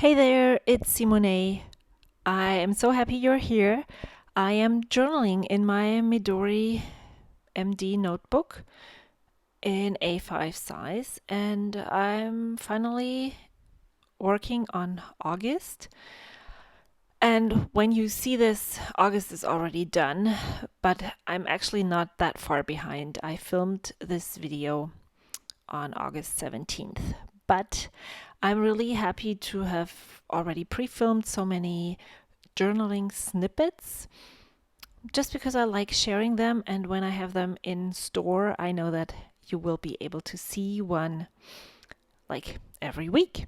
Hey there, it's Simone. I am so happy you're here. I am journaling in my Midori MD notebook in A5 size, and I'm finally working on August. And when you see this, August is already done, but I'm actually not that far behind. I filmed this video on August 17th, but I'm really happy to have already pre-filmed so many journaling snippets just because I like sharing them, and when I have them in store, I know that you will be able to see one like every week.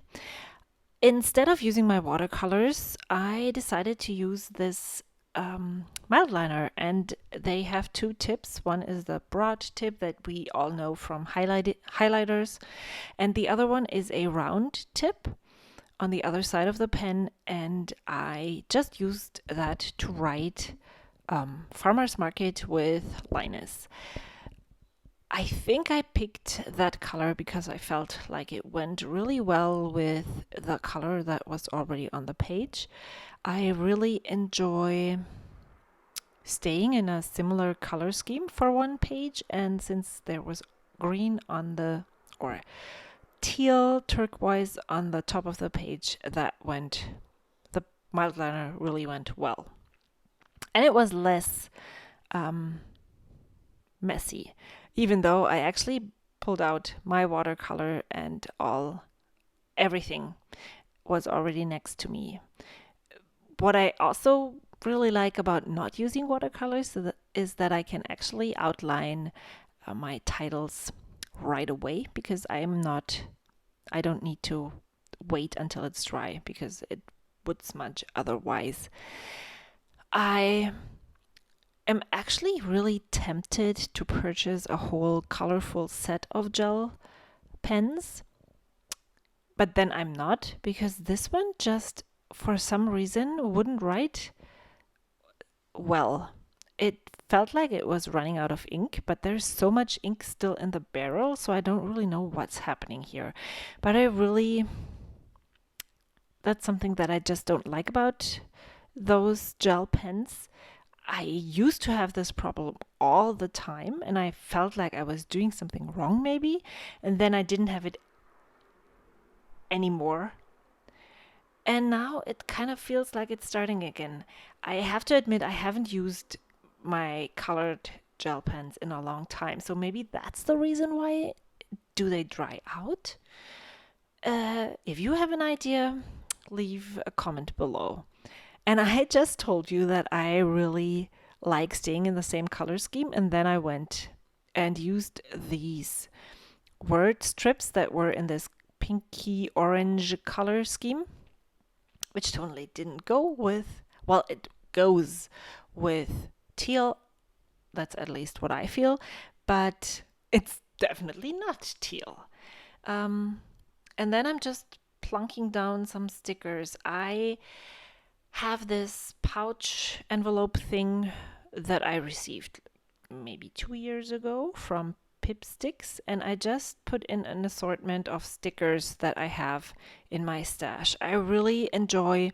Instead of using my watercolors, I decided to use this mild liner, and they have two tips. One is the broad tip that we all know from highlighters, and the other one is a round tip on the other side of the pen, and I just used that to write Farmer's Market with Linus. I think I picked that color because I felt like it went really well with the color that was already on the page. I really enjoy staying in a similar color scheme for one page, and since there was green on the, or teal turquoise on the top of the page, the mild liner really went well. And it was less messy, even though I actually pulled out my watercolor and everything was already next to me. What I also really like about not using watercolors is that I can actually outline my titles right away, because I don't need to wait until it's dry because it would smudge otherwise. I am actually really tempted to purchase a whole colorful set of gel pens, but then I'm not, because this one just for some reason wouldn't write well. It felt like it was running out of ink, but there's so much ink still in the barrel, so I don't really know what's happening here. But that's something that I just don't like about those gel pens. I used to have this problem all the time, and I felt like I was doing something wrong maybe, and then I didn't have it anymore. And now it kind of feels like it's starting again. I have to admit, I haven't used my colored gel pens in a long time, so maybe that's the reason why. Do they dry out? If you have an idea, leave a comment below. And I just told you that I really like staying in the same color scheme, and then I went and used these word strips that were in this pinky orange color scheme, which totally didn't go with, well, it goes with teal. That's at least what I feel, but it's definitely not teal. And then I'm just plunking down some stickers. I have this pouch envelope thing that I received maybe 2 years ago from Pipsticks, and I just put in an assortment of stickers that I have in my stash. I really enjoy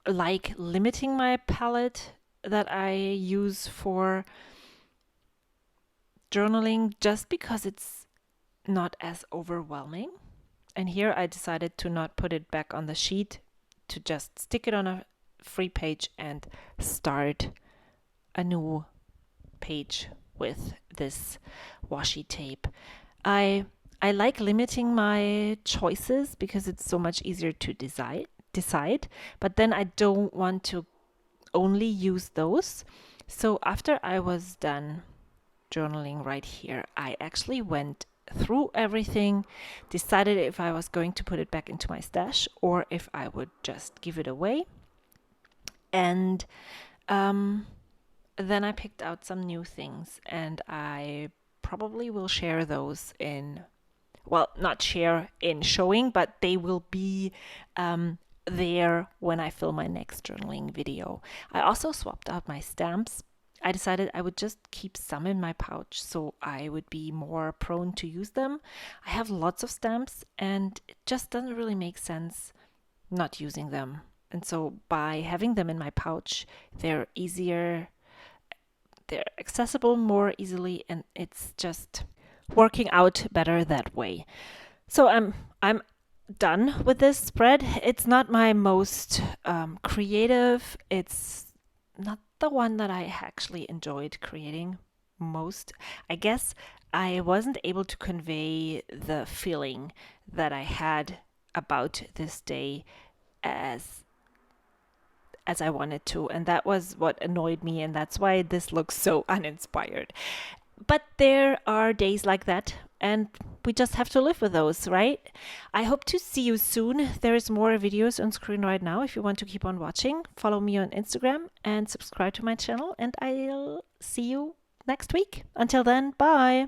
limiting my palette that I use for journaling, just because it's not as overwhelming. And here I decided to not put it back on the sheet, to just stick it on a free page and start a new page with this washi tape. I like limiting my choices because it's so much easier to decide, but then I don't want to only use those. So after I was done journaling right here, I actually went through everything, decided if I was going to put it back into my stash or if I would just give it away. And then I picked out some new things, and I probably will share those not share in showing, but they will be there when I film my next journaling video. I also swapped out my stamps. I decided I would just keep some in my pouch so I would be more prone to use them. I have lots of stamps, and it just doesn't really make sense not using them. And so by having them in my pouch, they're easier, they're accessible more easily, and it's just working out better that way. So I'm done with this spread. It's not my most creative. It's not the one that I actually enjoyed creating most. I guess I wasn't able to convey the feeling that I had about this day as I wanted to, and that was what annoyed me, and that's why this looks so uninspired. But there are days like that, and we just have to live with those, right? I hope to see you soon. There's more videos on screen right now if you want to keep on watching. Follow me on Instagram and subscribe to my channel, and I'll see you next week. Until then, bye.